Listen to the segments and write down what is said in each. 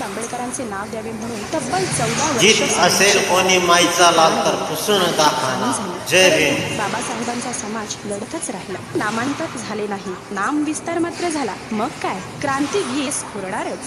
आंबेडकरांचे नाव द्यावे म्हणून तब्बल 14 जित वर्ष असेल कोणी माईचा लाल तर पुसून दाखवाना. जय भीम. बाबासाहेबांचा समाज लढतच राहिला, नामांतर झाले नाही, नाम विस्तार मात्र झाला. मग काय, क्रांती गीस पुरणारच.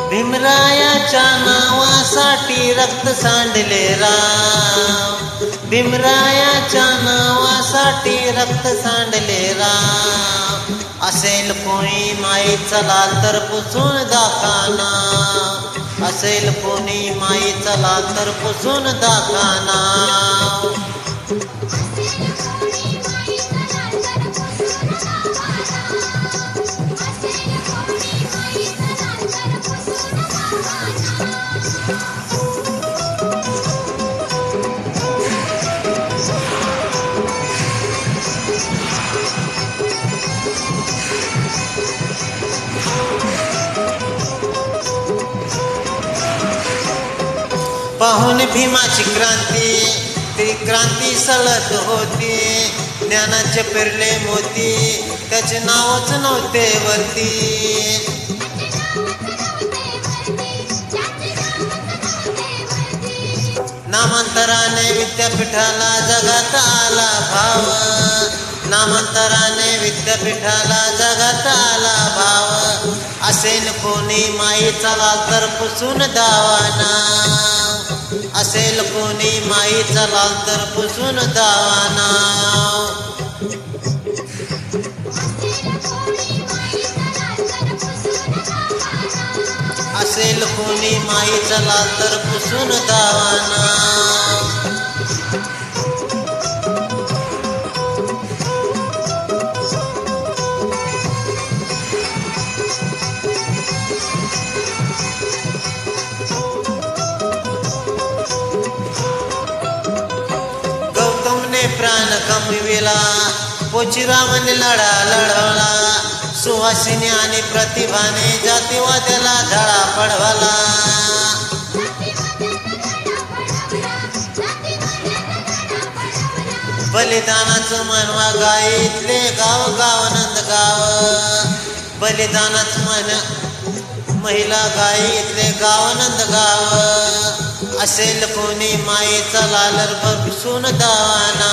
भीमरायाच्या नावासाठी रक्त सांडले राम. भीमरायाच्या नावासाठी रक्त सांडले राम. असेल कोणी माईचा लाल तर पुसून दाखवाना. असेल कोणी माईचा लाल तर पुसून दाखवाना. पाहून भीमाची क्रांती, ती क्रांती सलत होती. ज्ञानाचे पेरले मोती, त्याचे नावच नव्हते वरती. नामांतराने विद्यापीठाला जगात आला भाव. नामांतराने विद्यापीठाला जगात आला भाव. असेल कोणी माईचा लाल तर पुसून दावाना. असेल कोणी माईचा लाल तर पुसून दावाना. असेल कोणी माईचा लाल तर पुसून दावाना. प्राण कमविला, पोचीरामने लढा लढवला. सुहासिनी आणि प्रतिभाने जातीवाद्याला झळा पडवला. बलिदानाचं मनवा गाईतले गाव गाव नंद गाव. बलिदानाचं मन महिला गाईतले गाव नंद गाव. असेल कोणी माईचा लाल तर पुसून दावाना.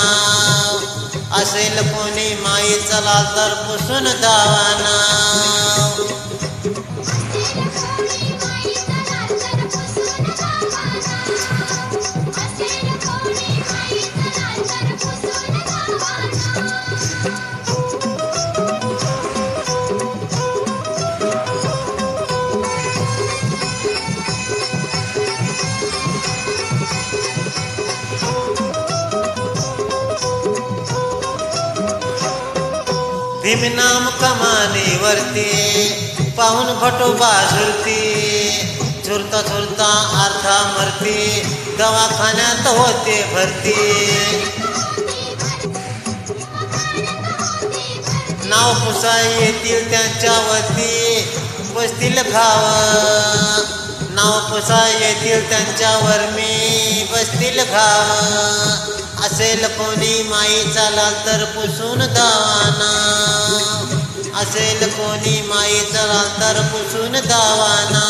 असेल कोणी माईचा लाल तर पुसून दावाना. भीम नाम कमानीवरती पाहून भटोबा झुलती. झुलता झुलता अर्धा मरती, दवाखान्यात होते भरती. नाव पुसा येतील त्यांच्यावरती बसतील घाव. नाव पुसा येतील त्यांच्यावर मी बसतील घाव. असेल कोणी माईचा लाल तर पुसून दावाना. असेल कोणी माईचा लाल तर पुसून दावाना.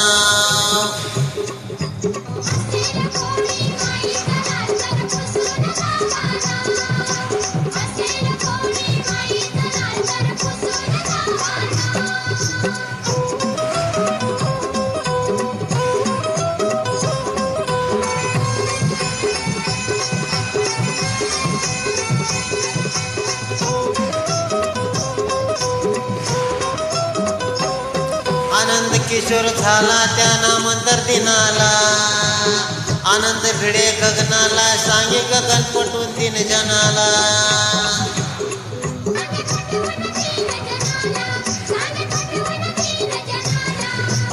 आनंद किशोर झाला त्या नामांतर दिनाला. आनंद भिडे गगनाला, सांगे गगन पटून 3 जनाला.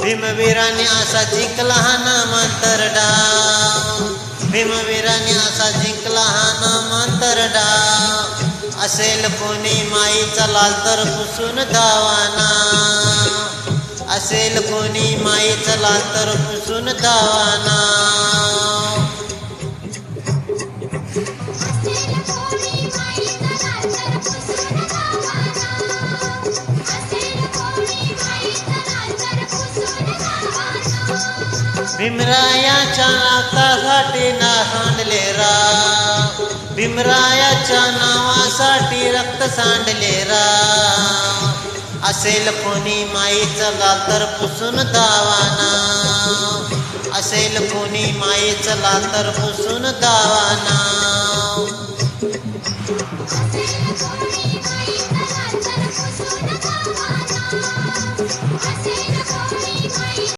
भीमवीराने असा जिंकला हा नामांतर डाव. भीमवीराने असा जिंकला हा नामांतर डाव. असेल कोणी माईचा लाल तर पुसून दावाना. असेल कोणी माईचं लाल तर पुसून दावाना भीमरायाच्या नाकासाठी ना सांडले राव भीमरायाच्या नावासाठी रक्त सांडले राव असेल कोणी माईचं लाल तर पुसून दावाना असेल कोणी माईचं लाल तर पुसून दावाना